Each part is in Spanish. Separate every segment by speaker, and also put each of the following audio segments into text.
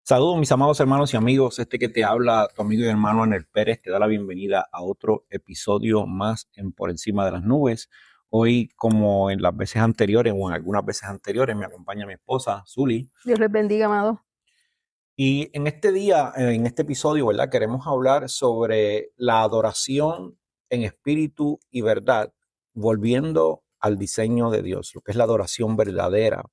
Speaker 1: Saludos mis amados hermanos y amigos, este que te habla tu amigo y hermano Anel Pérez te da la bienvenida a otro episodio más en Por Encima de las Nubes. Hoy, como en las veces anteriores o en algunas veces anteriores, me acompaña mi esposa, Zuli.
Speaker 2: Dios les bendiga, amado.
Speaker 1: Y en este día, en este episodio, ¿verdad? Queremos hablar sobre la adoración en espíritu y verdad, volviendo al diseño de Dios, lo que es la adoración verdadera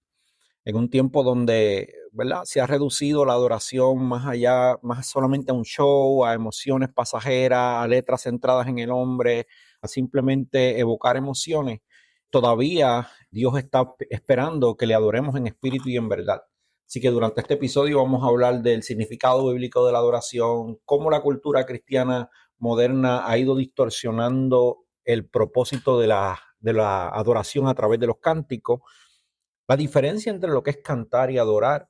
Speaker 1: en un tiempo donde, ¿verdad? Se ha reducido la adoración más allá, más solamente a un show, a emociones pasajeras, a letras centradas en el hombre, a simplemente evocar emociones. Todavía Dios está esperando que le adoremos en espíritu y en verdad. Así que durante este episodio vamos a hablar del significado bíblico de la adoración, cómo la cultura cristiana moderna ha ido distorsionando el propósito de la adoración a través de los cánticos, la diferencia entre lo que es cantar y adorar,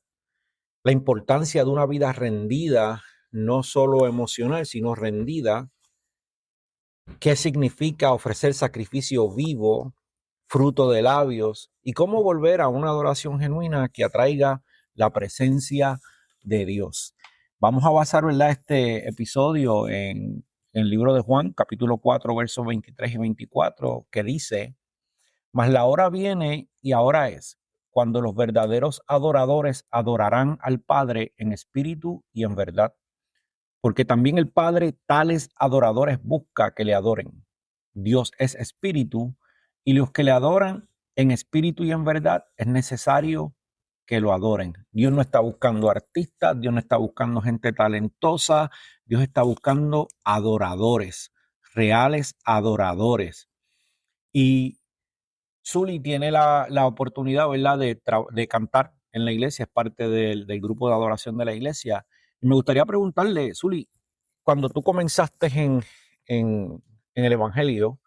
Speaker 1: la importancia de una vida rendida, no solo emocional, sino rendida, qué significa ofrecer sacrificio vivo, fruto de labios, y cómo volver a una adoración genuina que atraiga la presencia de Dios. Vamos a basar, ¿verdad?, este episodio en el libro de Juan, capítulo 4, versos 23 y 24, que dice: mas la hora viene y ahora es, cuando los verdaderos adoradores adorarán al Padre en espíritu y en verdad, porque también el Padre tales adoradores busca que le adoren. Dios es espíritu, y los que le adoran en espíritu y en verdad es necesario que lo adoren. Dios no está buscando artistas, Dios no está buscando gente talentosa, Dios está buscando adoradores, reales adoradores. Y Zuli tiene la oportunidad, ¿verdad?, de cantar en la iglesia, es parte del grupo de adoración de la iglesia. Y me gustaría preguntarle, Zuli, cuando tú comenzaste en, en el Evangelio,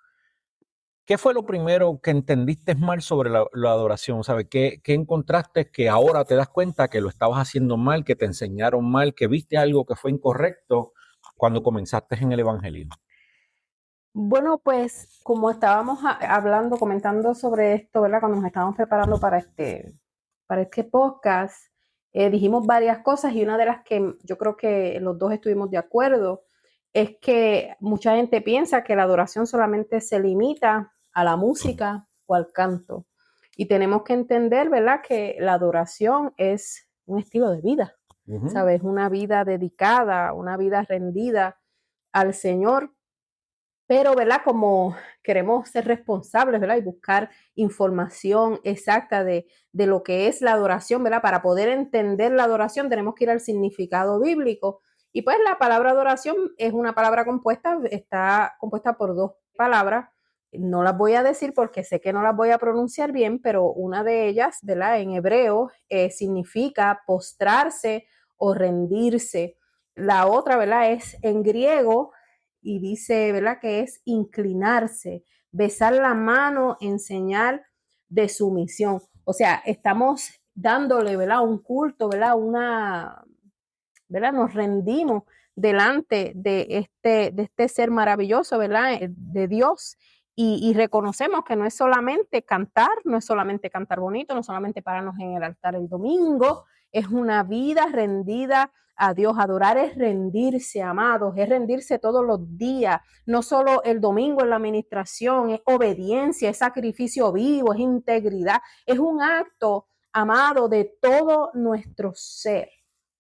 Speaker 1: ¿qué fue lo primero que entendiste mal sobre la adoración? ¿Sabes? ¿Qué encontraste que ahora te das cuenta que lo estabas haciendo mal, que te enseñaron mal, que viste algo que fue incorrecto cuando comenzaste en el Evangelio?
Speaker 2: Bueno, pues como estábamos hablando, comentando sobre esto, ¿verdad? Cuando nos estábamos preparando para este podcast, dijimos varias cosas y una de las que yo creo que los dos estuvimos de acuerdo es que mucha gente piensa que la adoración solamente se limita a la música o al canto. Y tenemos que entender, ¿verdad?, que la adoración es un estilo de vida,
Speaker 1: Ujú.
Speaker 2: ¿sabes? Una vida dedicada, una vida rendida al Señor. Pero, ¿verdad? Como queremos ser responsables, ¿verdad? Y buscar información exacta de lo que es la adoración, ¿verdad? Para poder entender la adoración tenemos que ir al significado bíblico. Y pues la palabra adoración es una palabra compuesta, está compuesta por dos palabras. No las voy a decir porque sé que no las voy a pronunciar bien, pero una de ellas, ¿verdad? En hebreo significa postrarse o rendirse. La otra, ¿verdad? Es en griego y dice, ¿verdad?, que es inclinarse, besar la mano en señal de sumisión. O sea, estamos dándole, ¿verdad?, un culto, ¿verdad?, ¿verdad? Nos rendimos delante de este ser maravilloso, ¿verdad?, de Dios. Y reconocemos que no es solamente cantar, no es solamente cantar bonito, no es solamente pararnos en el altar el domingo, es una vida rendida a Dios. Adorar es rendirse, amados, es rendirse todos los días, no solo el domingo en la administración, es obediencia, es sacrificio vivo, es integridad, es un acto, amado, de todo nuestro ser.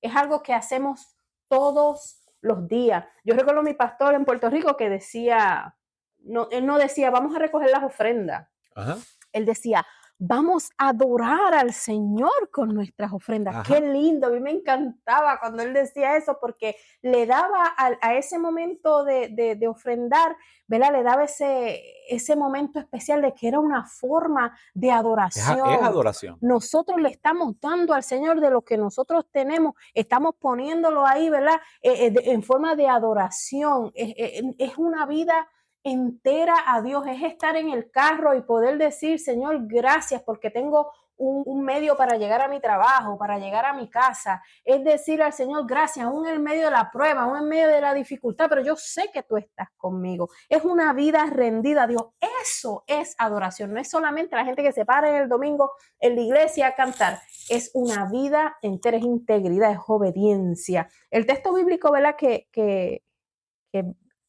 Speaker 2: Es algo que hacemos todos los días. Yo recuerdo a mi pastor en Puerto Rico que decía, no, él no decía, vamos a recoger las ofrendas.
Speaker 1: Ajá,
Speaker 2: Él decía, vamos a adorar al Señor con nuestras ofrendas. Qué
Speaker 1: ajá.
Speaker 2: lindo, a mí me encantaba cuando él decía eso porque le daba a ese momento de ofrendar, ¿verdad? Le daba ese momento especial de que era una forma de
Speaker 1: Es
Speaker 2: adoración.
Speaker 1: adoración.
Speaker 2: Nosotros le estamos dando al Señor de lo que nosotros tenemos, estamos poniéndolo ahí, ¿verdad? En forma de adoración. Es una vida entera a Dios, es estar en el carro y poder decir, Señor, gracias porque tengo un medio para llegar a mi trabajo, para llegar a mi casa. Es decir al Señor, gracias, aún en medio de la prueba, aún en medio de la dificultad, pero yo sé que tú estás conmigo. Es una vida rendida a Dios. Eso es adoración. No es solamente la gente que se para en el domingo en la iglesia a cantar. Es una vida entera, es integridad, es obediencia. El texto bíblico, ¿verdad? Que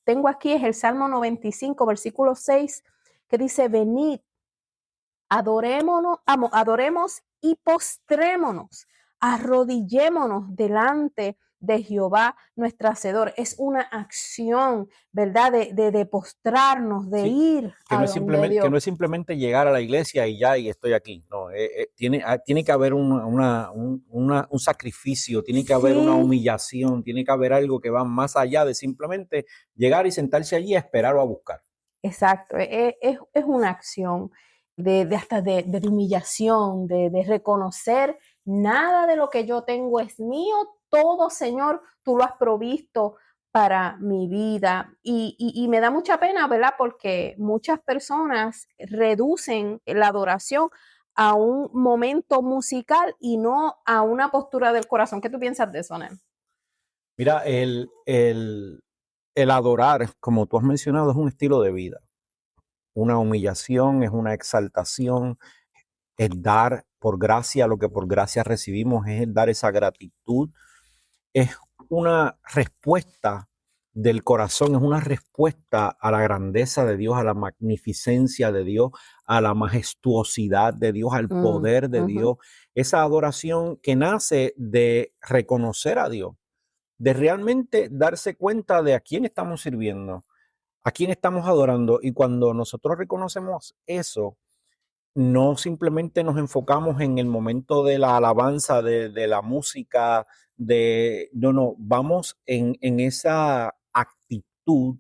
Speaker 2: tengo aquí es el Salmo 95, versículo 6, que dice, venid, adoremos y postrémonos, arrodillémonos delante de Jehová nuestro Hacedor. Es una acción, ¿verdad? De postrarnos, de
Speaker 1: Sí,
Speaker 2: ir a donde
Speaker 1: que
Speaker 2: Dios.
Speaker 1: no es simplemente llegar a la iglesia y ya, y estoy aquí. No, tiene que haber un sacrificio, tiene que haber una
Speaker 2: Sí,
Speaker 1: humillación, tiene que haber algo que va más allá de simplemente llegar y sentarse allí a esperar o a buscar.
Speaker 2: exacto. Es una acción hasta de humillación, de reconocer nada de lo que yo tengo es mío, todo, Señor, tú lo has provisto para mi vida. Y me da mucha pena, ¿verdad? Porque muchas personas reducen la adoración a un momento musical y no a una postura del corazón. ¿Qué tú piensas de eso, Nel?
Speaker 1: Mira, el adorar, como tú has mencionado, es un estilo de vida. Una humillación, es una exaltación, es dar por gracia lo que por gracia recibimos, es dar esa gratitud, es una respuesta del corazón, es una respuesta a la grandeza de Dios, a la magnificencia de Dios, a la majestuosidad de Dios, al poder de
Speaker 2: Ujú.
Speaker 1: Dios. Esa adoración que nace de reconocer a Dios, de realmente darse cuenta de a quién estamos sirviendo, a quién estamos adorando. Y cuando nosotros reconocemos eso, no simplemente nos enfocamos en el momento de la alabanza, de la música, no, vamos en esa actitud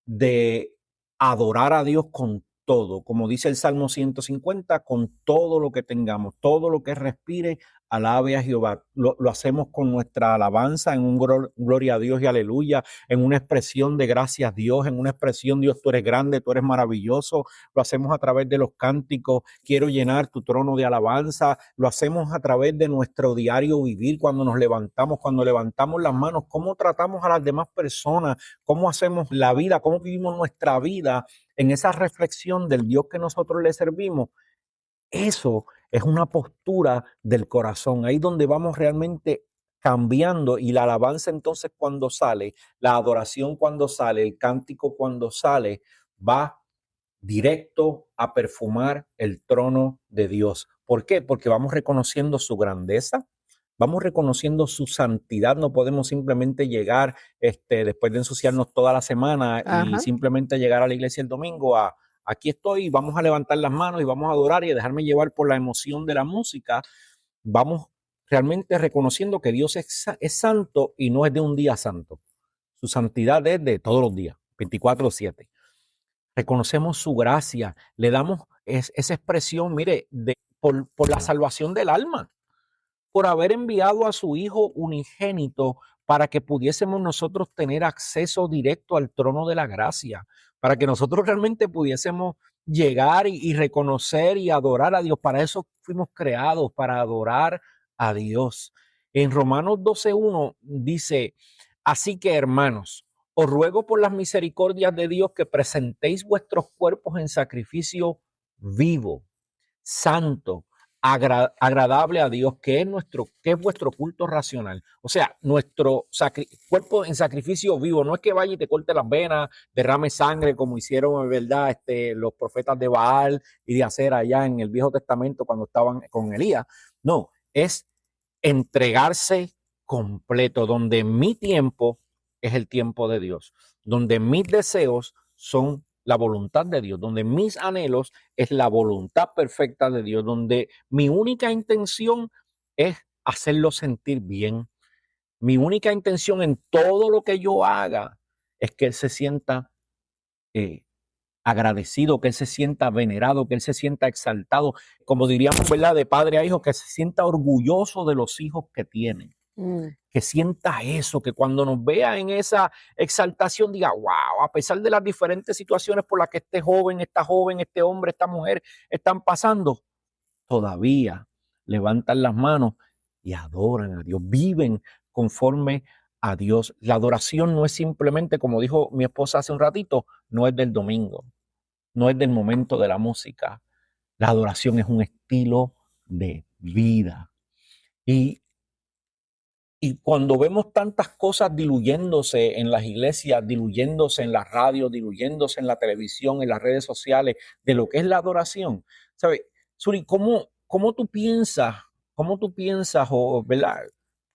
Speaker 1: de adorar a Dios con todo, como dice el Salmo 150, con todo lo que tengamos, todo lo que respire, alabe a Jehová. Lo hacemos con nuestra alabanza, en un gloria a Dios y aleluya, en una expresión de gracias a Dios, en una expresión, Dios, tú eres grande, tú eres maravilloso. Lo hacemos a través de los cánticos, quiero llenar tu trono de alabanza. Lo hacemos a través de nuestro diario vivir, cuando levantamos las manos, cómo tratamos a las demás personas, cómo hacemos la vida, cómo vivimos nuestra vida en esa reflexión del Dios que nosotros le servimos. Eso es una postura del corazón, ahí donde vamos realmente cambiando, y la alabanza entonces cuando sale, la adoración cuando sale, el cántico cuando sale, va directo a perfumar el trono de Dios. ¿Por qué? Porque vamos reconociendo su grandeza, vamos reconociendo su santidad. No podemos simplemente llegar, después de ensuciarnos toda la semana, y
Speaker 2: Ajá.
Speaker 1: simplemente llegar a la iglesia el domingo a aquí estoy, vamos a levantar las manos y vamos a adorar y a dejarme llevar por la emoción de la música. Vamos realmente reconociendo que Dios es santo y no es de un día santo. Su santidad es de todos los días, 24/7. Reconocemos su gracia, le damos esa expresión, mire, por la salvación del alma, por haber enviado a su Hijo unigénito para que pudiésemos nosotros tener acceso directo al trono de la gracia, para que nosotros realmente pudiésemos llegar y reconocer y adorar a Dios. Para eso fuimos creados, para adorar a Dios. En Romanos 12:1 dice, así que hermanos, os ruego por las misericordias de Dios que presentéis vuestros cuerpos en sacrificio vivo, santo, agradable a Dios, que es vuestro culto racional. O sea, nuestro cuerpo en sacrificio vivo. No es que vaya y te corte las venas, derrame sangre como hicieron, ¿verdad? Los profetas de Baal y de Acera allá en el Viejo Testamento cuando estaban con Elías. No, es entregarse completo, donde mi tiempo es el tiempo de Dios, donde mis deseos son la voluntad de Dios, donde mis anhelos es la voluntad perfecta de Dios, donde mi única intención es hacerlo sentir bien. Mi única intención en todo lo que yo haga es que Él se sienta eh, agradecido, que Él se sienta venerado, que Él se sienta exaltado, como diríamos, ¿verdad? De padre a hijo, que se sienta orgulloso de los hijos que tiene,
Speaker 2: Mm.
Speaker 1: que sienta eso, que cuando nos vea en esa exaltación diga, wow, a pesar de las diferentes situaciones por las que este joven, esta joven, este hombre, esta mujer están pasando, todavía levantan las manos y adoran a Dios, viven conforme a Dios. La adoración no es simplemente, como dijo mi esposa hace un ratito, no es del domingo, no es del momento de la música. La adoración es un estilo de vida. Y, y cuando vemos tantas cosas diluyéndose en las iglesias, diluyéndose en la radio, diluyéndose en la televisión, en las redes sociales, de lo que es la adoración, ¿sabes? Suri, cómo tú piensas, o, ¿verdad?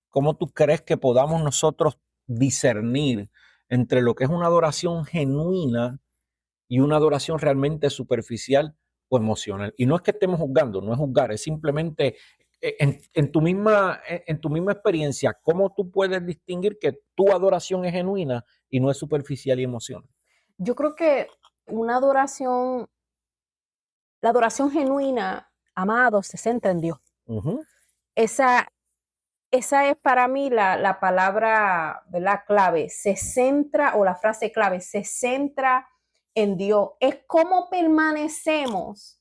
Speaker 1: ¿Cómo tú crees que podamos nosotros discernir entre lo que es una adoración genuina y una adoración realmente superficial o emocional? Y no es que estemos juzgando, no es juzgar, es simplemente en tu misma experiencia, ¿cómo tú puedes distinguir que tu adoración es genuina y no es superficial y emocional?
Speaker 2: Yo creo que una adoración, la adoración genuina, amado, se centra en Dios.
Speaker 1: Ujú.
Speaker 2: Esa, esa es para mí la palabra, ¿verdad? Clave. Se centra, o la frase clave, se centra en Dios. Es cómo permanecemos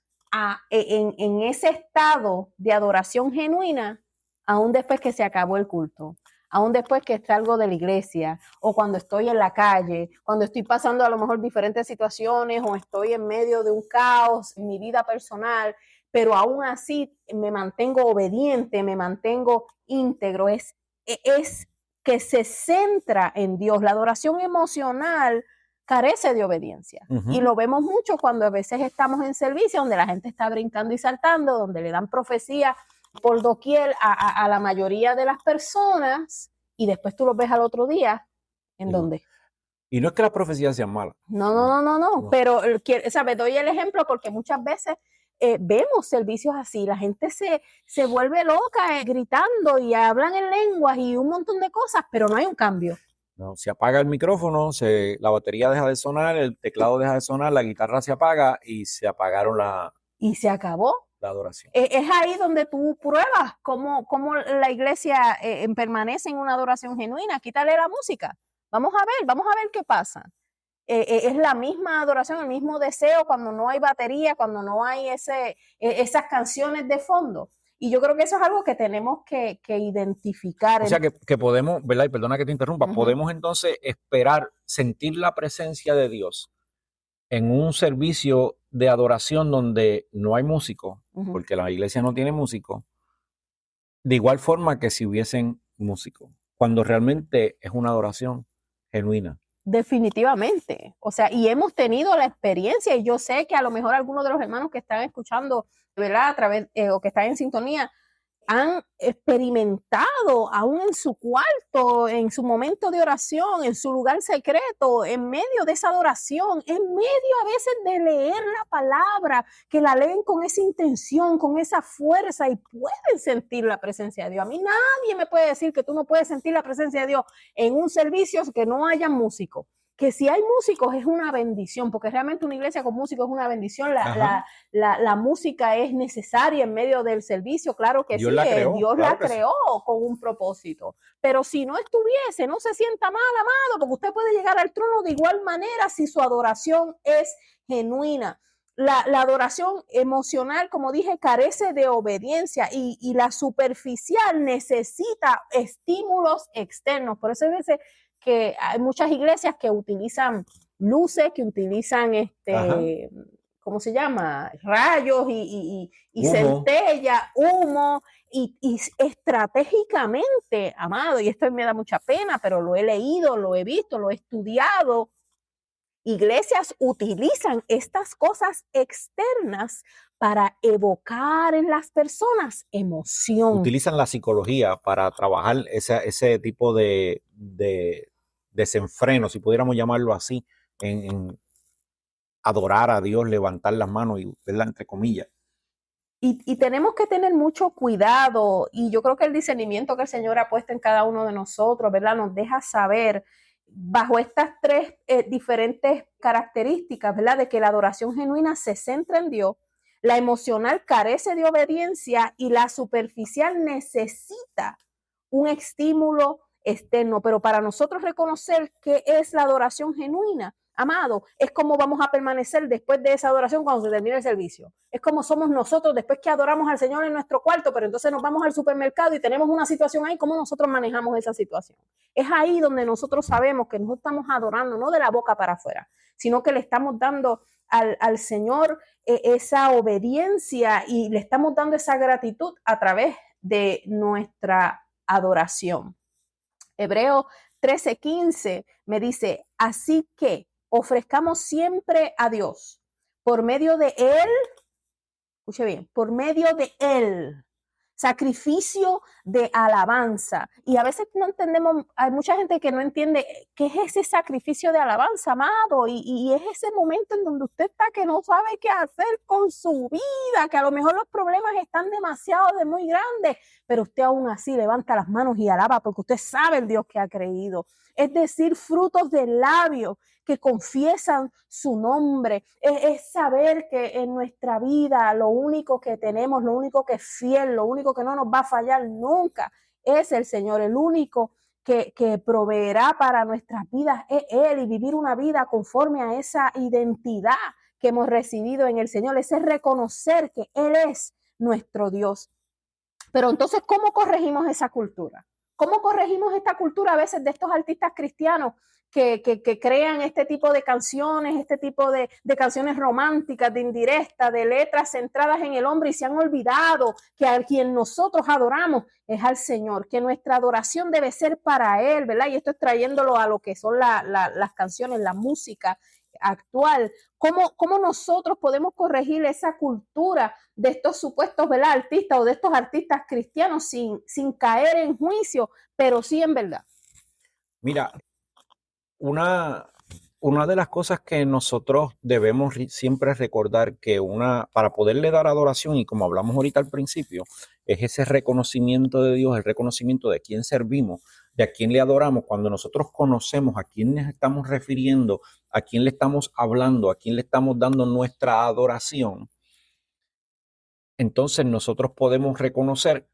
Speaker 2: en ese estado de adoración genuina, aún después que se acabó el culto, aún después que salgo de la iglesia, o cuando estoy en la calle, cuando estoy pasando a lo mejor diferentes situaciones, o estoy en medio de un caos en mi vida personal, pero aún así me mantengo obediente, me mantengo íntegro. Es que se centra en Dios. La adoración emocional carece de obediencia. Y lo vemos mucho cuando a veces estamos en servicio donde la gente está brincando y saltando, donde le dan profecía por doquier a la mayoría de las personas, y después tú los ves al otro día, ¿en
Speaker 1: Igual.
Speaker 2: dónde?
Speaker 1: Y no es que las profecías sean malas.
Speaker 2: No. Pero, ¿sabes? Doy el ejemplo porque muchas veces vemos servicios así, la gente se vuelve loca gritando y hablan en lenguas y un montón de cosas, pero no hay un cambio.
Speaker 1: No, se apaga el micrófono, la batería deja de sonar, el teclado deja de sonar, la guitarra se apaga y se apagaron
Speaker 2: Y se acabó.
Speaker 1: la adoración.
Speaker 2: Es ahí donde tú pruebas cómo la iglesia permanece en una adoración genuina. Quítale la música. Vamos a ver qué pasa. Es la misma adoración, el mismo deseo cuando no hay batería, cuando no hay esas canciones de fondo. Y yo creo que eso es algo que tenemos que identificar.
Speaker 1: O sea que podemos, ¿verdad? Y perdona que te interrumpa, podemos entonces esperar, sentir la presencia de Dios en un servicio de adoración donde no hay músico, porque la iglesia no tiene músico, de igual forma que si hubiesen músico, cuando realmente es una adoración genuina.
Speaker 2: Definitivamente. O sea, y hemos tenido la experiencia, y yo sé que a lo mejor algunos de los hermanos que están escuchando, ¿verdad? A través, o que están en sintonía, han experimentado aún en su cuarto, en su momento de oración, en su lugar secreto, en medio de esa adoración, en medio a veces de leer la palabra, que la leen con esa intención, con esa fuerza, y pueden sentir la presencia de Dios. A mí nadie me puede decir que tú no puedes sentir la presencia de Dios en un servicio que no haya músicos. Que si hay músicos es una bendición, porque realmente una iglesia con músicos es una bendición. La música es necesaria en medio del servicio, claro que
Speaker 1: Dios
Speaker 2: sí,
Speaker 1: la creó,
Speaker 2: Dios
Speaker 1: claro
Speaker 2: la
Speaker 1: que sí.
Speaker 2: creó con un propósito. Pero si no estuviese, no se sienta mal, amado, porque usted puede llegar al trono de igual manera si su adoración es genuina. La adoración emocional, como dije, carece de obediencia, y la superficial necesita estímulos externos. Por eso hay veces que hay muchas iglesias que utilizan luces, que utilizan ¿cómo se llama? Rayos y
Speaker 1: Humo.
Speaker 2: centella, humo, y estratégicamente, amado, y esto me da mucha pena, pero lo he leído, lo he visto, lo he estudiado. Iglesias utilizan estas cosas externas para evocar en las personas emoción.
Speaker 1: Utilizan la psicología para trabajar ese tipo de desenfreno, si pudiéramos llamarlo así, en adorar a Dios, levantar las manos y, ¿verdad? Entre comillas.
Speaker 2: Y tenemos que tener mucho cuidado, y yo creo que el discernimiento que el Señor ha puesto en cada uno de nosotros, ¿verdad? Nos deja saber bajo estas tres diferentes características, ¿verdad? De que la adoración genuina se centra en Dios, la emocional carece de obediencia, y la superficial necesita un estímulo externo. Pero para nosotros reconocer qué es la adoración genuina, amado, es como vamos a permanecer después de esa adoración cuando se termine el servicio. Es como somos nosotros después que adoramos al Señor en nuestro cuarto, pero entonces nos vamos al supermercado y tenemos una situación ahí, ¿cómo nosotros manejamos esa situación? Es ahí donde nosotros sabemos que nosotros estamos adorando, no de la boca para afuera, sino que le estamos dando al Señor esa obediencia y le estamos dando esa gratitud a través de nuestra adoración. Hebreo 13:15 me dice, así que ofrezcamos siempre a Dios por medio de Él, escuche bien, por medio de Él, sacrificio de alabanza. Y a veces no entendemos, hay mucha gente que no entiende qué es ese sacrificio de alabanza, amado, y es ese momento en donde usted está que no sabe qué hacer con su vida, que a lo mejor los problemas están demasiado de muy grandes, pero usted aún así levanta las manos y alaba porque usted sabe el Dios que ha creído. Es decir, frutos del labio que confiesan su nombre. Es saber que en nuestra vida lo único que tenemos, lo único que es fiel, lo único que no nos va a fallar nunca es el Señor. El único que proveerá para nuestras vidas es Él, y vivir una vida conforme a esa identidad que hemos recibido en el Señor. Ese reconocer que Él es nuestro Dios. Pero entonces, ¿cómo corregimos esa cultura? ¿Cómo corregimos esta cultura a veces de estos artistas cristianos que crean este tipo de canciones, este tipo de canciones románticas, de indirectas, de letras centradas en el hombre, y se han olvidado que a quien nosotros adoramos es al Señor, que nuestra adoración debe ser para Él, ¿verdad? Y esto es trayéndolo a lo que son las canciones, la música actual. ¿Cómo nosotros podemos corregir esa cultura de estos supuestos, ¿verdad?, artistas o de estos artistas cristianos sin caer en juicio, pero sí en verdad?
Speaker 1: Mira, una de las cosas que nosotros debemos siempre recordar que para poderle dar adoración, y como hablamos ahorita al principio, es ese reconocimiento de Dios, el reconocimiento de quién servimos, de a quién le adoramos. Cuando nosotros conocemos a quién nos estamos refiriendo, a quién le estamos hablando, a quién le estamos dando nuestra adoración, entonces nosotros podemos reconocer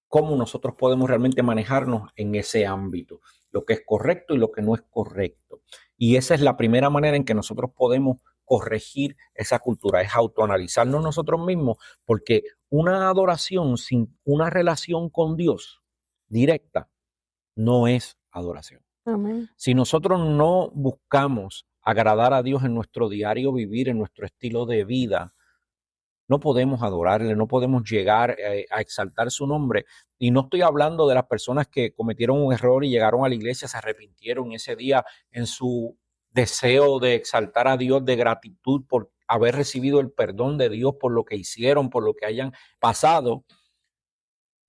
Speaker 1: cómo nosotros podemos realmente manejarnos en ese ámbito, lo que es correcto y lo que no es correcto. Y esa es la primera manera en que nosotros podemos corregir esa cultura, es autoanalizarnos nosotros mismos, porque una adoración sin una relación con Dios directa no es adoración.
Speaker 2: Amén.
Speaker 1: Si nosotros no buscamos agradar a Dios en nuestro diario vivir, en nuestro estilo de vida, no podemos adorarle, no podemos llegar a exaltar su nombre. Y no estoy hablando de las personas que cometieron un error y llegaron a la iglesia, se arrepintieron ese día en su deseo de exaltar a Dios, de gratitud por haber recibido el perdón de Dios por lo que hicieron, por lo que hayan pasado.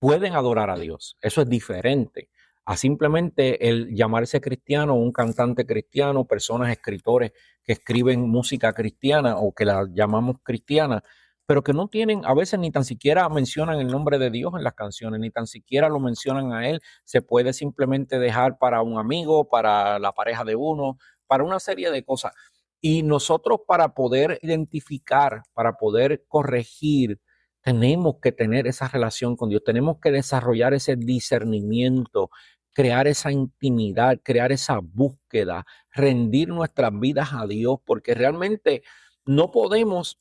Speaker 1: Pueden adorar a Dios. Eso es diferente a simplemente el llamarse cristiano, un cantante cristiano, personas, escritores que escriben música cristiana o que la llamamos cristiana, pero que no tienen, a veces ni tan siquiera mencionan el nombre de Dios en las canciones, ni tan siquiera lo mencionan a Él. Se puede simplemente dejar para un amigo, para la pareja de uno, para una serie de cosas. Y nosotros, para poder identificar, para poder corregir, tenemos que tener esa relación con Dios, tenemos que desarrollar ese discernimiento, crear esa intimidad, crear esa búsqueda, rendir nuestras vidas a Dios, porque realmente no podemos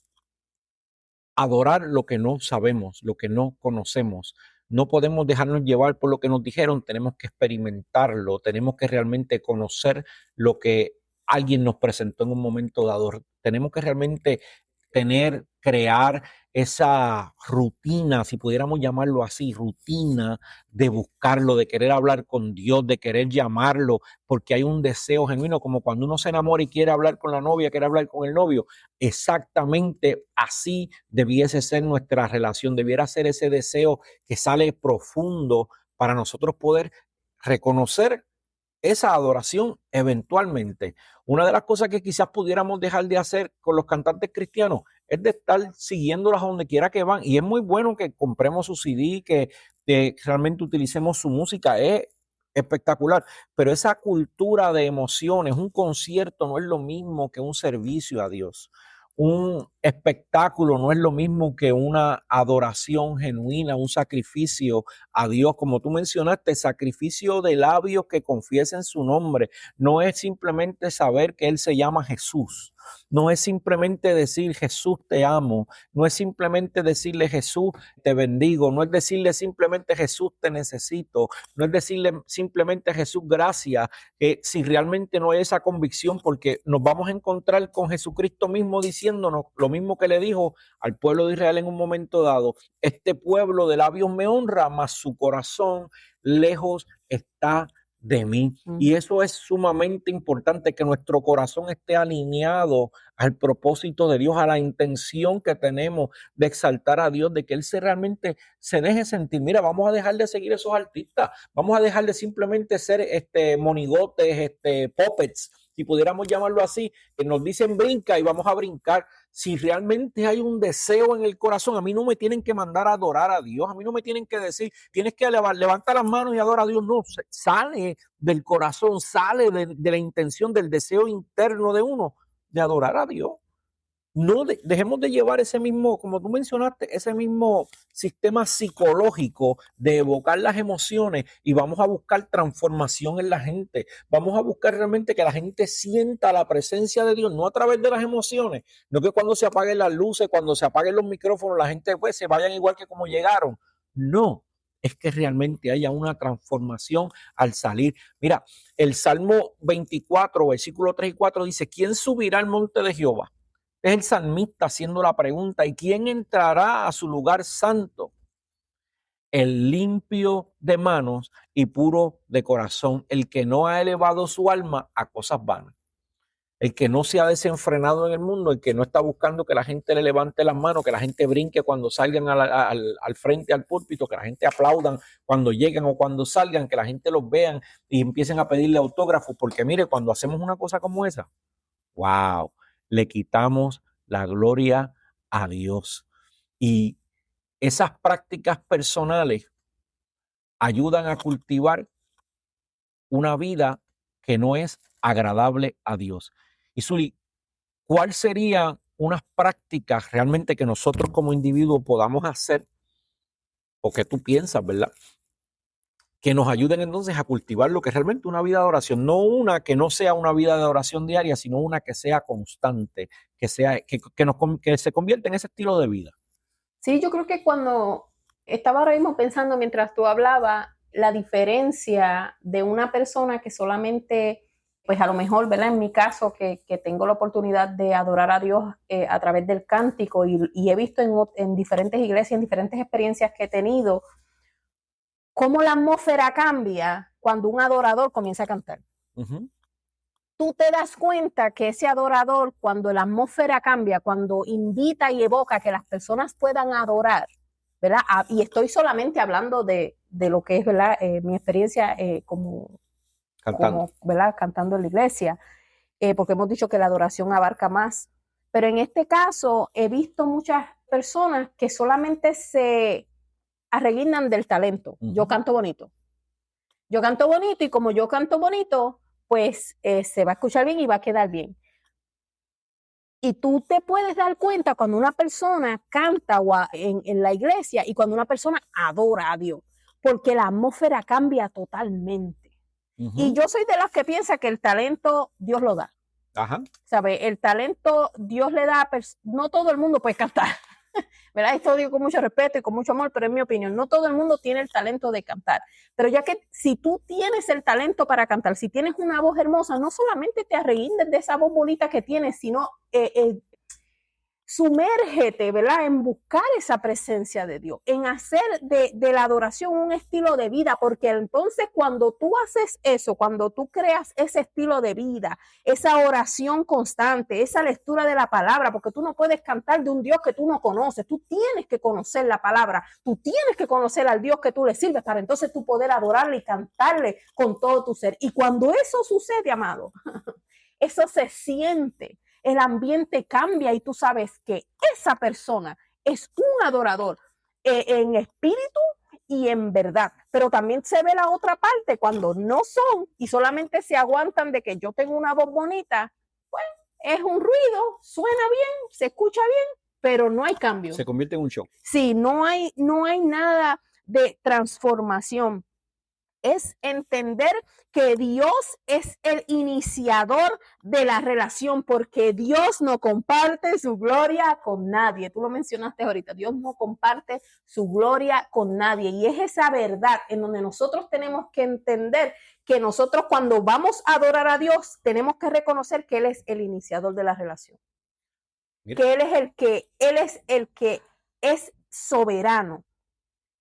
Speaker 1: adorar lo que no sabemos, lo que no conocemos. No podemos dejarnos llevar por lo que nos dijeron, tenemos que experimentarlo, tenemos que realmente conocer lo que alguien nos presentó en un momento dado. Tenemos que realmente crear esa rutina, si pudiéramos llamarlo así, rutina de buscarlo, de querer hablar con Dios, de querer llamarlo, porque hay un deseo genuino, como cuando uno se enamora y quiere hablar con la novia, quiere hablar con el novio. Exactamente así debiese ser nuestra relación, debiera ser ese deseo que sale profundo para nosotros poder reconocer esa adoración eventualmente. Una de las cosas que quizás pudiéramos dejar de hacer con los cantantes cristianos es de estar siguiéndolos a donde quiera que van. Y es muy bueno que compremos su CD, que realmente utilicemos su música, es espectacular. Pero esa cultura de emociones, un concierto no es lo mismo que un servicio a Dios. espectáculo, no es lo mismo que una adoración genuina, un sacrificio a Dios. Como tú mencionaste, sacrificio de labios que confiesen su nombre. No es simplemente saber que Él se llama Jesús. No es simplemente decir Jesús te amo. No es simplemente decirle Jesús te bendigo. No es decirle simplemente Jesús te necesito. No es decirle simplemente Jesús gracias. Si realmente no hay esa convicción, porque nos vamos a encontrar con Jesucristo mismo diciéndonos lo mismo que le dijo al pueblo de Israel en un momento dado: este pueblo de labios me honra, mas su corazón lejos está de mí. Y eso es sumamente importante, que nuestro corazón esté alineado al propósito de Dios, a la intención que tenemos de exaltar a Dios, de que Él realmente se deje sentir. Mira, vamos a dejar de seguir esos artistas, vamos a dejar de simplemente ser monigotes, puppets, si pudiéramos llamarlo así, que nos dicen brinca y vamos a brincar. Si realmente hay un deseo en el corazón, a mí no me tienen que mandar a adorar a Dios, a mí no me tienen que decir, tienes que levantar las manos y adorar a Dios. No, sale del corazón, sale de la intención, del deseo interno de uno de adorar a Dios. No dejemos de llevar ese mismo, como tú mencionaste, ese mismo sistema psicológico de evocar las emociones, y vamos a buscar transformación en la gente. Vamos a buscar realmente que la gente sienta la presencia de Dios, no a través de las emociones, no que cuando se apaguen las luces, cuando se apaguen los micrófonos, la gente pues se vayan igual que como llegaron. No, es que realmente haya una transformación al salir. Mira, el Salmo 24, versículo 3 y 4 dice: ¿quién subirá al monte de Jehová? Es el salmista haciendo la pregunta: ¿y quién entrará a su lugar santo? El limpio de manos y puro de corazón, el que no ha elevado su alma a cosas vanas, el que no se ha desenfrenado en el mundo, el que no está buscando que la gente le levante las manos, que la gente brinque cuando salgan al frente, al púlpito, que la gente aplaudan cuando lleguen o cuando salgan, que la gente los vean y empiecen a pedirle autógrafos. Porque mire, cuando hacemos una cosa como esa, wow, le quitamos la gloria a Dios. Y esas prácticas personales ayudan a cultivar una vida que no es agradable a Dios. Y Zuli, ¿cuál serían unas prácticas realmente que nosotros como individuos podamos hacer, o que tú piensas, verdad, que nos ayuden entonces a cultivar lo que es realmente una vida de oración? No una que no sea una vida de oración diaria, sino una que sea constante, que se convierta en ese estilo de vida.
Speaker 2: Sí, yo creo que cuando estaba ahora mismo pensando mientras tú hablabas, la diferencia de una persona que solamente, pues a lo mejor, ¿verdad? En mi caso, que tengo la oportunidad de adorar a Dios a través del cántico, y he visto en diferentes iglesias, en diferentes experiencias que he tenido, cómo la atmósfera cambia cuando un adorador comienza a cantar. Tú te das cuenta que ese adorador, cuando la atmósfera cambia, cuando invita y evoca que las personas puedan adorar, ¿verdad? Y estoy solamente hablando de lo que es, ¿verdad? Mi experiencia ¿verdad? Cantando en la iglesia, porque hemos dicho que la adoración abarca más. Pero en este caso he visto muchas personas que solamente se arreguindan del talento. Yo canto bonito. Yo canto bonito, y como yo canto bonito, pues se va a escuchar bien y va a quedar bien. Y tú te puedes dar cuenta cuando una persona canta en la iglesia y cuando una persona adora a Dios, porque la atmósfera cambia totalmente. Y yo soy de las que piensa que el talento Dios lo da. ¿Sabe? El talento Dios le da, no todo el mundo puede cantar. ¿Verdad? Esto digo con mucho respeto y con mucho amor, pero en mi opinión, no todo el mundo tiene el talento de cantar. Pero ya que si tú tienes el talento para cantar, si tienes una voz hermosa, no solamente te arreguindes de esa voz bonita que tienes, sino sumérgete, ¿verdad? En buscar esa presencia de Dios, en hacer de la adoración un estilo de vida, porque entonces cuando tú haces eso, cuando tú creas ese estilo de vida, esa oración constante, esa lectura de la palabra, porque tú no puedes cantar de un Dios que tú no conoces, tú tienes que conocer la palabra, tú tienes que conocer al Dios que tú le sirves para entonces tú poder adorarle y cantarle con todo tu ser. Y cuando eso sucede, amado, eso se siente. El ambiente cambia y tú sabes que esa persona es un adorador en espíritu y en verdad. Pero también se ve la otra parte cuando no son y solamente se aguantan de que yo tengo una voz bonita. Pues es un ruido, suena bien, se escucha bien, pero no hay cambio.
Speaker 1: Se convierte en un show.
Speaker 2: Sí, no hay nada de transformación. Es entender que Dios es el iniciador de la relación, porque Dios no comparte su gloria con nadie. Tú lo mencionaste ahorita, Dios no comparte su gloria con nadie. Y es esa verdad en donde nosotros tenemos que entender que nosotros cuando vamos a adorar a Dios, tenemos que reconocer que Él es el iniciador de la relación.
Speaker 1: Mira.
Speaker 2: Que Él es el que es soberano.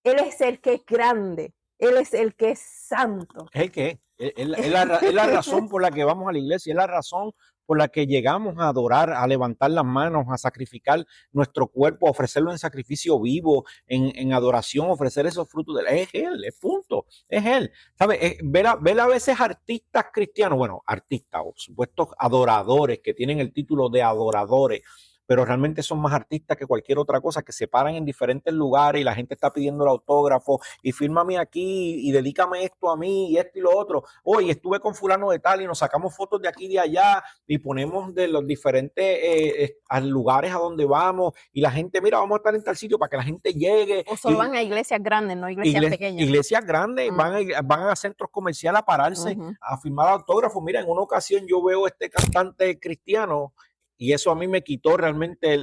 Speaker 2: Él es el que es grande. Él es el que es santo.
Speaker 1: Es el que es la razón por la que vamos a la iglesia, es la razón por la que llegamos a adorar, a levantar las manos, a sacrificar nuestro cuerpo, a ofrecerlo en sacrificio vivo, en adoración, ofrecer esos frutos de él. Es él, es punto, es él. ¿Sabes? Ver a veces artistas cristianos, bueno, artistas o supuestos adoradores que tienen el título de adoradores, pero realmente son más artistas que cualquier otra cosa, que se paran en diferentes lugares y la gente está pidiendo el autógrafo y fírmame aquí y dedícame esto a mí y esto y lo otro. Oye, estuve con fulano de tal y nos sacamos fotos de aquí y de allá y ponemos de los diferentes lugares a donde vamos y la gente, mira, vamos a estar en tal sitio para que la gente llegue.
Speaker 2: O solo van a iglesias grandes, no iglesias pequeñas.
Speaker 1: Iglesias grandes, van a centros comerciales a pararse, a firmar autógrafos. Mira, en una ocasión yo veo este cantante cristiano y eso a mí me quitó realmente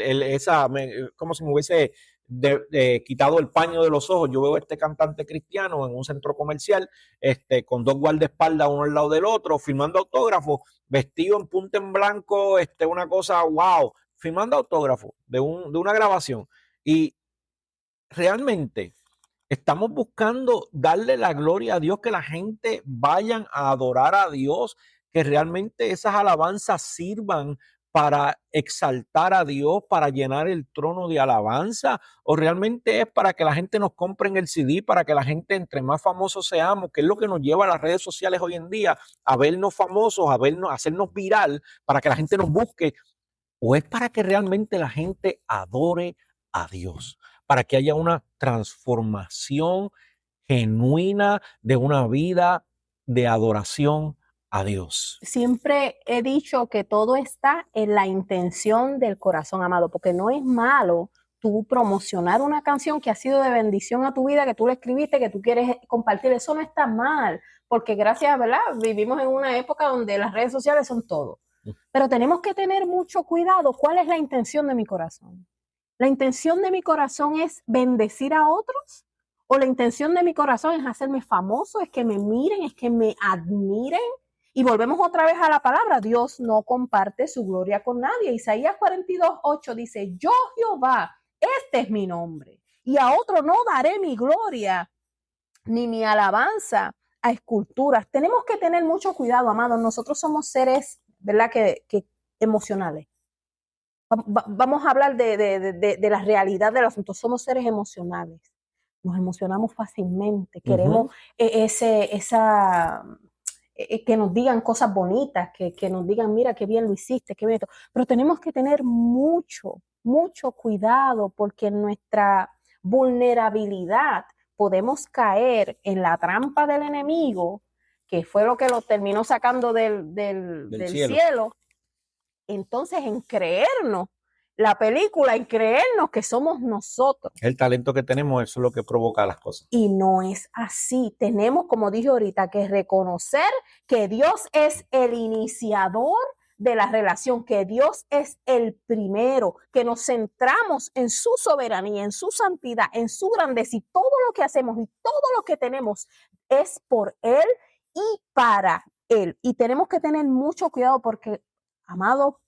Speaker 1: como si me hubiese quitado el paño de los ojos. Yo veo a este cantante cristiano en un centro comercial, con dos guardaespaldas uno al lado del otro, firmando autógrafos, vestido en punta en blanco, una cosa, wow, firmando autógrafos de una grabación. Y realmente estamos buscando darle la gloria a Dios, que la gente vayan a adorar a Dios, que realmente esas alabanzas sirvan para exaltar a Dios, para llenar el trono de alabanza, o realmente es para que la gente nos compre en el CD, para que la gente, entre más famosos seamos, que es lo que nos lleva a las redes sociales hoy en día, a vernos famosos, a hacernos viral, para que la gente nos busque, o es para que realmente la gente adore a Dios, para que haya una transformación genuina de una vida de adoración a Dios.
Speaker 2: Siempre he dicho que todo está en la intención del corazón, amado, porque no es malo tú promocionar una canción que ha sido de bendición a tu vida, que tú la escribiste, que tú quieres compartir. Eso no está mal, porque gracias, ¿verdad? Vivimos en una época donde las redes sociales son todo. Pero tenemos que tener mucho cuidado. ¿Cuál es la intención de mi corazón? ¿La intención de mi corazón es bendecir a otros? ¿O la intención de mi corazón es hacerme famoso, es que me miren, es que me admiren? Y volvemos otra vez a la palabra, Dios no comparte su gloria con nadie. Isaías 42:8 dice, yo Jehová, este es mi nombre, y a otro no daré mi gloria, ni mi alabanza a esculturas. Tenemos que tener mucho cuidado, amados. Nosotros somos seres, ¿verdad?, que emocionales. Vamos a hablar de la realidad del asunto. Somos seres emocionales. Nos emocionamos fácilmente. Queremos que nos digan cosas bonitas, que nos digan, mira, qué bien lo hiciste, qué bien esto. Pero tenemos que tener mucho cuidado, porque en nuestra vulnerabilidad podemos caer en la trampa del enemigo, que fue lo que lo terminó sacando del cielo. Entonces, en creernos la película, en creernos que somos nosotros.
Speaker 1: El talento que tenemos, eso es lo que provoca las cosas.
Speaker 2: Y no es así. Tenemos, como dije ahorita, que reconocer que Dios es el iniciador de la relación, que Dios es el primero, que nos centramos en su soberanía, en su santidad, en su grandeza, y todo lo que hacemos y todo lo que tenemos es por Él y para Él. Y tenemos que tener mucho cuidado porque, amado,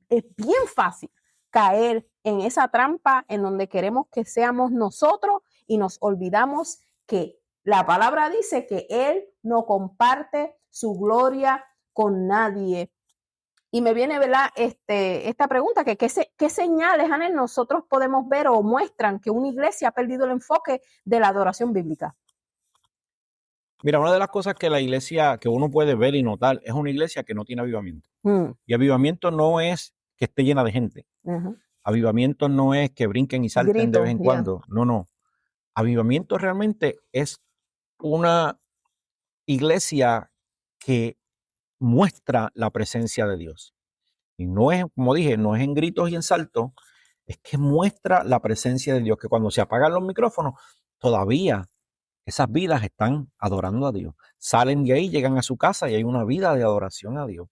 Speaker 2: es bien fácil caer en esa trampa en donde queremos que seamos nosotros y nos olvidamos que la palabra dice que Él no comparte su gloria con nadie. Y me viene, ¿verdad?, esta pregunta, que ¿qué señales, Anel, nosotros podemos ver o muestran que una iglesia ha perdido el enfoque de la adoración bíblica?
Speaker 1: Mira, una de las cosas que la iglesia, que uno puede ver y notar, es una iglesia que no tiene avivamiento. Y avivamiento no es que esté llena de gente. Avivamiento no es que brinquen y salten de vez en cuando. No. Avivamiento realmente es una iglesia que muestra la presencia de Dios. Y no es, como dije, no es en gritos y en saltos, es que muestra la presencia de Dios, que cuando se apagan los micrófonos, todavía esas vidas están adorando a Dios. Salen de ahí, llegan a su casa y hay una vida de adoración a Dios.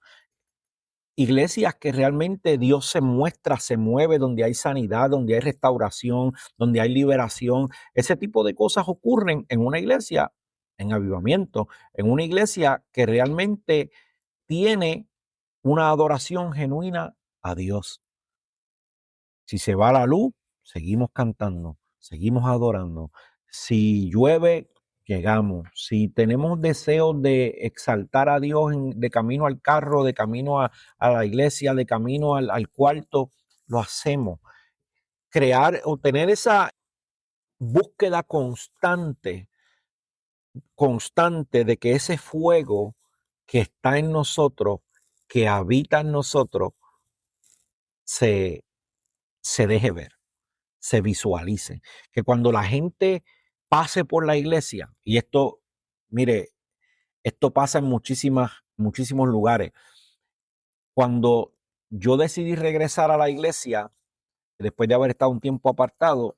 Speaker 1: Iglesias que realmente Dios se muestra, se mueve, donde hay sanidad, donde hay restauración, donde hay liberación. Ese tipo de cosas ocurren en una iglesia en avivamiento, en una iglesia que realmente tiene una adoración genuina a Dios. Si se va la luz, seguimos cantando, seguimos adorando. Si llueve, llegamos. Si tenemos deseos de exaltar a Dios de camino al carro, de camino a la iglesia, de camino al cuarto, lo hacemos. Crear o tener esa búsqueda constante de que ese fuego que está en nosotros, que habita en nosotros, se, se deje ver, se visualice. Que cuando la gente pase por la iglesia, y esto, mire, esto pasa en muchísimos lugares. Cuando yo decidí regresar a la iglesia, después de haber estado un tiempo apartado,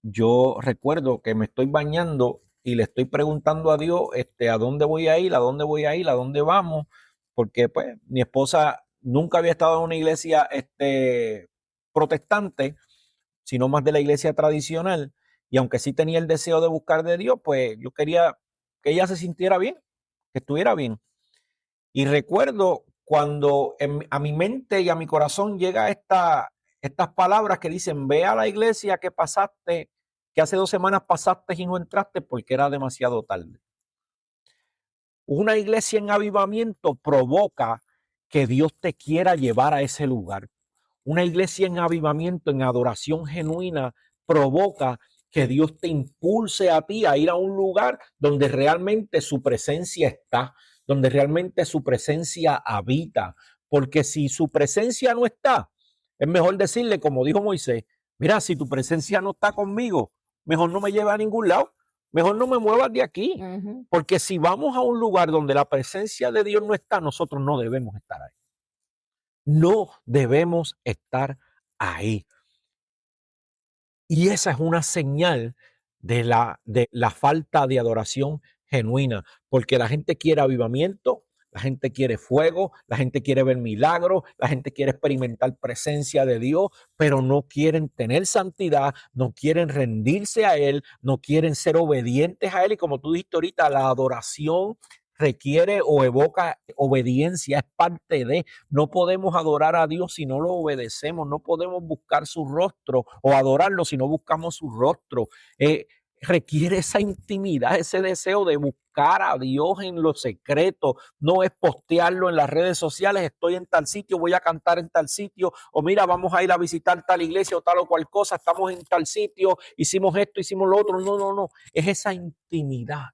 Speaker 1: yo recuerdo que me estoy bañando y le estoy preguntando a Dios, ¿a dónde voy a ir? ¿A dónde voy a ir? ¿A dónde vamos? Porque pues mi esposa nunca había estado en una iglesia protestante, sino más de la iglesia tradicional. Y aunque sí tenía el deseo de buscar de Dios, pues yo quería que ella se sintiera bien, que estuviera bien. Y recuerdo cuando a mi mente y a mi corazón llega estas palabras que dicen, ve a la iglesia que pasaste, que hace 2 semanas pasaste y no entraste porque era demasiado tarde. Una iglesia en avivamiento provoca que Dios te quiera llevar a ese lugar. Una iglesia en avivamiento, en adoración genuina, provoca que Dios te impulse a ti a ir a un lugar donde realmente su presencia está, donde realmente su presencia habita. Porque si su presencia no está, es mejor decirle, como dijo Moisés, mira, si tu presencia no está conmigo, mejor no me lleve a ningún lado, mejor no me muevas de aquí. Porque si vamos a un lugar donde la presencia de Dios no está, nosotros no debemos estar ahí. No debemos estar ahí. Y esa es una señal de la falta de adoración genuina, porque la gente quiere avivamiento, la gente quiere fuego, la gente quiere ver milagros, la gente quiere experimentar presencia de Dios, pero no quieren tener santidad, no quieren rendirse a Él, no quieren ser obedientes a Él. Y como tú dijiste ahorita, la adoración requiere o evoca obediencia, es parte de. No podemos adorar a Dios si no lo obedecemos, no podemos buscar su rostro o adorarlo si no buscamos su rostro. Requiere esa intimidad, ese deseo de buscar a Dios en lo secreto. No es postearlo en las redes sociales, estoy en tal sitio, voy a cantar en tal sitio, o mira, vamos a ir a visitar tal iglesia o tal o cual cosa, estamos en tal sitio, hicimos esto, hicimos lo otro. No, es esa intimidad.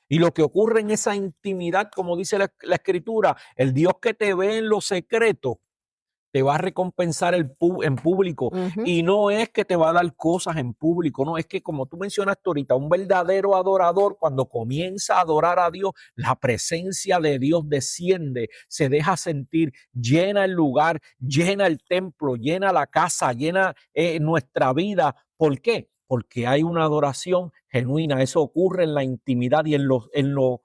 Speaker 1: Y lo que ocurre en esa intimidad, como dice la escritura, el Dios que te ve en lo secreto, te va a recompensar en público. Y no es que te va a dar cosas en público, no, es que como tú mencionaste ahorita, un verdadero adorador, cuando comienza a adorar a Dios, la presencia de Dios desciende, se deja sentir, llena el lugar, llena el templo, llena la casa, llena nuestra vida. ¿Por qué? Porque hay una adoración genuina. Eso ocurre en la intimidad y en lo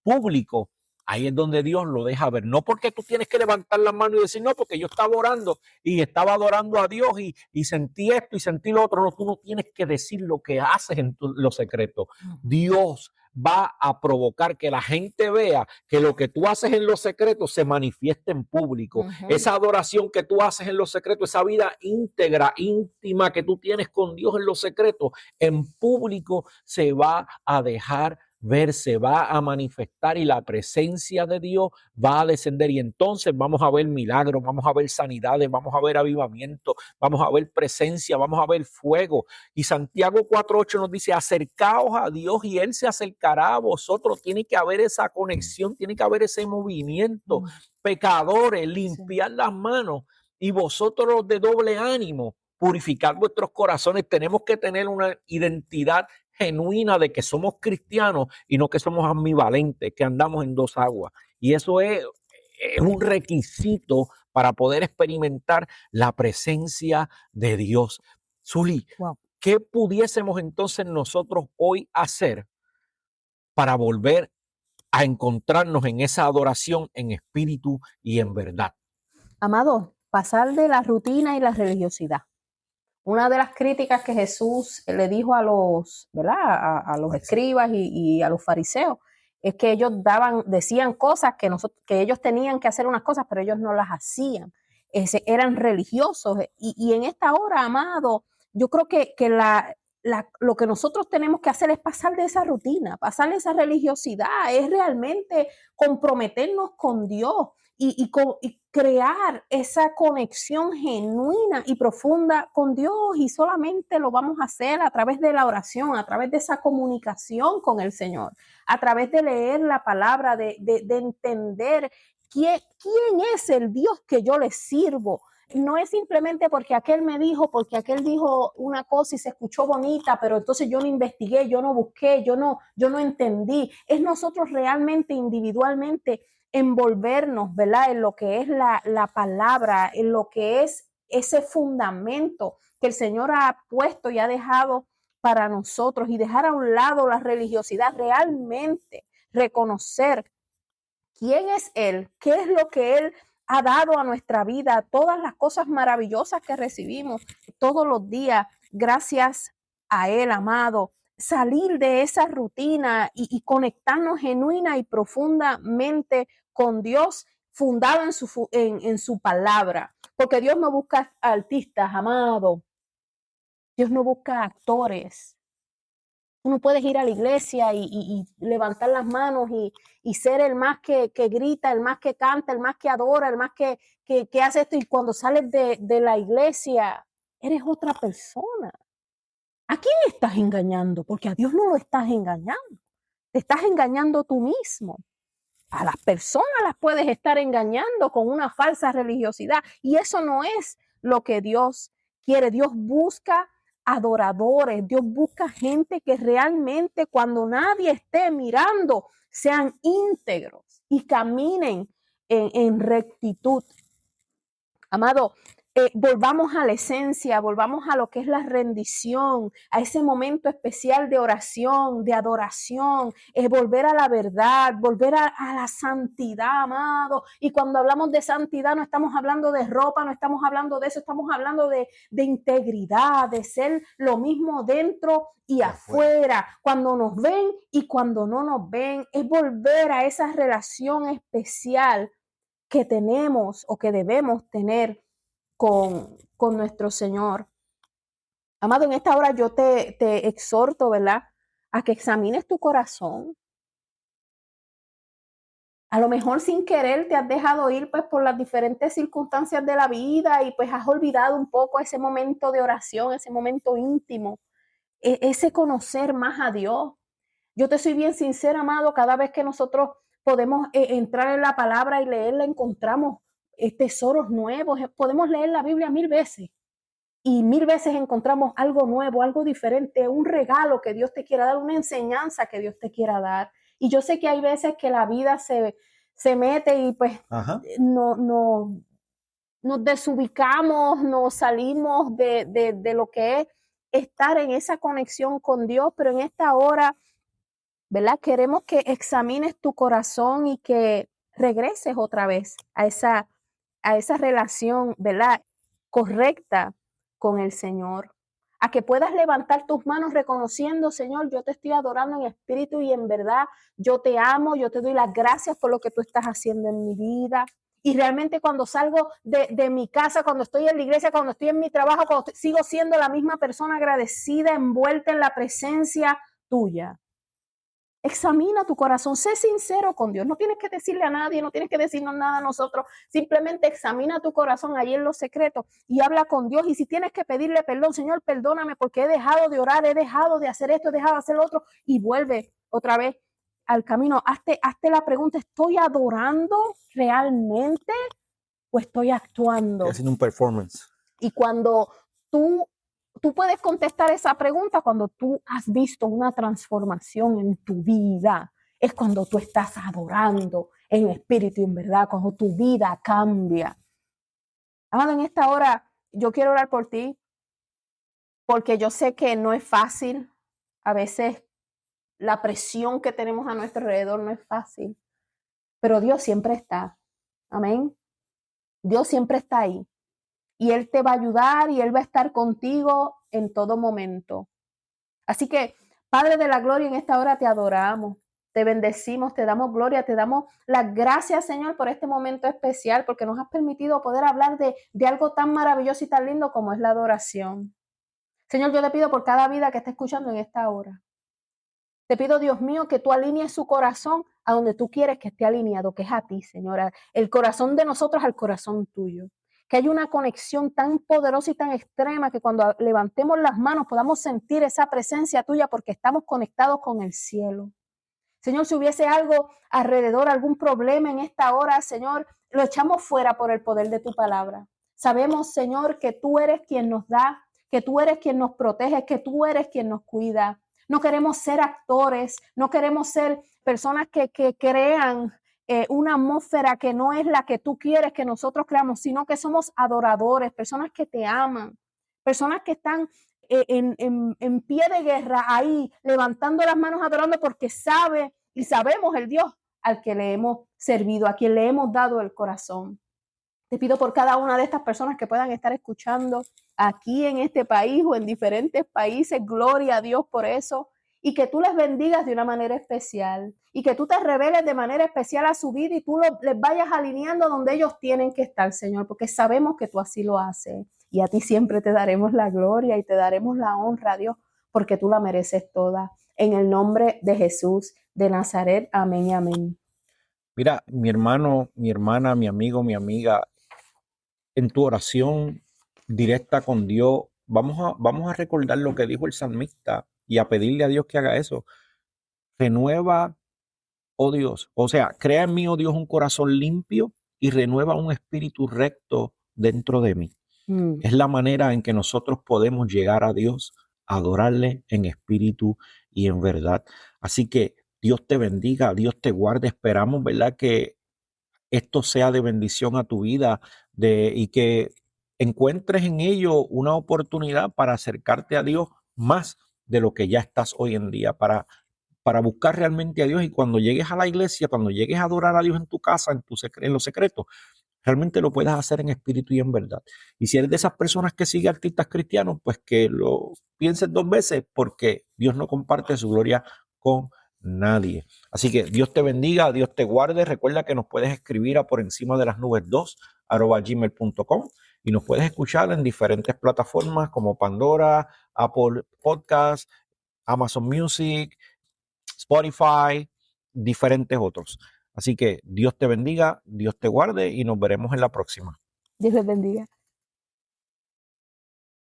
Speaker 1: público. Ahí es donde Dios lo deja ver. No porque tú tienes que levantar la mano y decir, no, porque yo estaba orando y estaba adorando a Dios y sentí esto y sentí lo otro. No, tú no tienes que decir lo que haces en lo secreto. Dios va a provocar que la gente vea que lo que tú haces en lo secreto se manifiesta en público. Esa adoración que tú haces en lo secreto, esa vida íntegra, íntima que tú tienes con Dios en lo secreto, en público se va a dejar ver, se va a manifestar y la presencia de Dios va a descender y entonces vamos a ver milagros, vamos a ver sanidades, vamos a ver avivamiento, vamos a ver presencia, vamos a ver fuego. Y Santiago 4:8 nos dice, acercaos a Dios y Él se acercará a vosotros. Tiene que haber esa conexión, tiene que haber ese movimiento. Pecadores, limpiar las manos y vosotros de doble ánimo, purificar vuestros corazones. Tenemos que tener una identidad genuina de que somos cristianos y no que somos ambivalentes, que andamos en dos aguas. Y eso es un requisito para poder experimentar la presencia de Dios. Zuli,
Speaker 2: Wow.
Speaker 1: ¿qué pudiésemos entonces nosotros hoy hacer para volver a encontrarnos en esa adoración en espíritu y en verdad?
Speaker 2: Amado, pasar de la rutina y la religiosidad. Una de las críticas que Jesús le dijo a los, ¿verdad? A los escribas y a los fariseos es que ellos decían cosas que ellos tenían que hacer unas cosas, pero ellos no las hacían. Eran religiosos. Y en esta hora, amado, yo creo que lo que nosotros tenemos que hacer es pasar de esa rutina, pasar de esa religiosidad, es realmente comprometernos con Dios y crear esa conexión genuina y profunda con Dios, y solamente lo vamos a hacer a través de la oración, a través de esa comunicación con el Señor, a través de leer la palabra, de entender quién es el Dios que yo le sirvo. No es simplemente porque aquel me dijo, porque aquel dijo una cosa y se escuchó bonita, pero entonces yo no investigué, yo no busqué, yo no entendí. Es nosotros realmente individualmente envolvernos, ¿verdad? En lo que es la palabra, en lo que es ese fundamento que el Señor ha puesto y ha dejado para nosotros, y dejar a un lado la religiosidad, realmente reconocer quién es Él, qué es lo que Él ha dado a nuestra vida, todas las cosas maravillosas que recibimos todos los días, gracias a Él, amado. Salir de esa rutina y conectarnos genuina y profundamente con Dios, fundado en su palabra. Porque Dios no busca artistas, amado. Dios no busca actores. Tú no puedes ir a la iglesia y levantar las manos y ser el más que grita, el más que canta, el más que adora, el más que hace esto, y cuando sales de la iglesia eres otra persona. ¿A quién estás engañando? Porque a Dios no lo estás engañando. Te estás engañando tú mismo. A las personas las puedes estar engañando con una falsa religiosidad, y eso no es lo que Dios quiere. Dios busca adoradores, Dios busca gente que realmente, cuando nadie esté mirando, sean íntegros y caminen en rectitud. Amado, volvamos a la esencia, volvamos a lo que es la rendición, a ese momento especial de oración, de adoración, volver a la verdad, volver a la santidad, amado. Y cuando hablamos de santidad no estamos hablando de ropa, no estamos hablando de eso, estamos hablando de integridad, de ser lo mismo dentro y afuera, cuando nos ven y cuando no nos ven. Es volver a esa relación especial que tenemos o que debemos tener con nuestro Señor. Amado, en esta hora yo te exhorto, ¿verdad?, a que examines tu corazón. A lo mejor sin querer te has dejado ir pues por las diferentes circunstancias de la vida y pues has olvidado un poco ese momento de oración, ese momento íntimo, ese conocer más a Dios. Yo te soy bien sincera, amado, cada vez que nosotros podemos entrar en la palabra y leerla, encontramos tesoros nuevos. Podemos leer la Biblia 1000 veces y 1000 veces encontramos algo nuevo, algo diferente, un regalo que Dios te quiera dar, una enseñanza que Dios te quiera dar. Y yo sé que hay veces que la vida se mete y pues nos desubicamos, nos salimos de lo que es estar en esa conexión con Dios, pero en esta hora, ¿verdad?, queremos que examines tu corazón y que regreses otra vez a esa relación, ¿verdad?, correcta con el Señor. A que puedas levantar tus manos reconociendo: Señor, yo te estoy adorando en espíritu y en verdad. Yo te amo, yo te doy las gracias por lo que tú estás haciendo en mi vida. Y realmente cuando salgo de mi casa, cuando estoy en la iglesia, cuando estoy en mi trabajo, sigo siendo la misma persona agradecida, envuelta en la presencia tuya. Examina tu corazón, sé sincero con Dios. No tienes que decirle a nadie, no tienes que decirnos nada a nosotros. Simplemente examina tu corazón ahí en los secretos y habla con Dios. Y si tienes que pedirle perdón: Señor, perdóname porque he dejado de orar, he dejado de hacer esto, he dejado de hacer lo otro, y vuelve otra vez al camino. Hazte la pregunta: ¿estoy adorando realmente o estoy actuando?
Speaker 1: Estoy haciendo un performance.
Speaker 2: Y cuando tú puedes contestar esa pregunta, cuando tú has visto una transformación en tu vida, es cuando tú estás adorando en espíritu y en verdad, cuando tu vida cambia. Amado, en esta hora yo quiero orar por ti porque yo sé que no es fácil. A veces la presión que tenemos a nuestro alrededor no es fácil, pero Dios siempre está. Amén. Dios siempre está ahí y Él te va a ayudar y Él va a estar contigo en todo momento. Así que, Padre de la gloria, en esta hora te adoramos, te bendecimos, te damos gloria, te damos las gracias, Señor, por este momento especial, porque nos has permitido poder hablar de algo tan maravilloso y tan lindo como es la adoración. Señor, yo te pido por cada vida que esté escuchando en esta hora. Te pido, Dios mío, que tú alinees su corazón a donde tú quieres que esté alineado, que es a ti, Señora. El corazón de nosotros al corazón tuyo. Que haya una conexión tan poderosa y tan extrema que cuando levantemos las manos podamos sentir esa presencia tuya porque estamos conectados con el cielo. Señor, si hubiese algo alrededor, algún problema en esta hora, Señor, lo echamos fuera por el poder de tu palabra. Sabemos, Señor, que tú eres quien nos da, que tú eres quien nos protege, que tú eres quien nos cuida. No queremos ser actores, no queremos ser personas que crean una atmósfera que no es la que tú quieres que nosotros creamos, sino que somos adoradores, personas que te aman, personas que están en pie de guerra ahí, levantando las manos adorando porque sabe y sabemos el Dios al que le hemos servido, a quien le hemos dado el corazón. Te pido por cada una de estas personas que puedan estar escuchando aquí en este país o en diferentes países, gloria a Dios por eso, y que tú les bendigas de una manera especial, y que tú te reveles de manera especial a su vida y tú les vayas alineando donde ellos tienen que estar, Señor, porque sabemos que tú así lo haces. Y a ti siempre te daremos la gloria y te daremos la honra, Dios, porque tú la mereces toda. En el nombre de Jesús de Nazaret, amén y amén.
Speaker 1: Mira, mi hermano, mi hermana, mi amigo, mi amiga, en tu oración directa con Dios, vamos a recordar lo que dijo el salmista y a pedirle a Dios que haga eso. Renueva, oh Dios, o sea, crea en mí, oh Dios, un corazón limpio y renueva un espíritu recto dentro de mí. Es la manera en que nosotros podemos llegar a Dios, adorarle en espíritu y en verdad. Así que Dios te bendiga, Dios te guarde. Esperamos, ¿verdad?, que esto sea de bendición a tu vida y que encuentres en ello una oportunidad para acercarte a Dios más de lo que ya estás hoy en día, para buscar realmente a Dios. Y cuando llegues a la iglesia, cuando llegues a adorar a Dios en tu casa, en los secretos, realmente lo puedas hacer en espíritu y en verdad. Y si eres de esas personas que sigue artistas cristianos, pues que lo pienses dos veces porque Dios no comparte su gloria con nadie. Así que Dios te bendiga, Dios te guarde. Recuerda que nos puedes escribir a por encima de las nubes 2 @gmail.com y nos puedes escuchar en diferentes plataformas como Pandora, Apple Podcast, Amazon Music, Spotify, diferentes otros. Así que Dios te bendiga, Dios te guarde y nos veremos en la próxima.
Speaker 2: Dios les bendiga.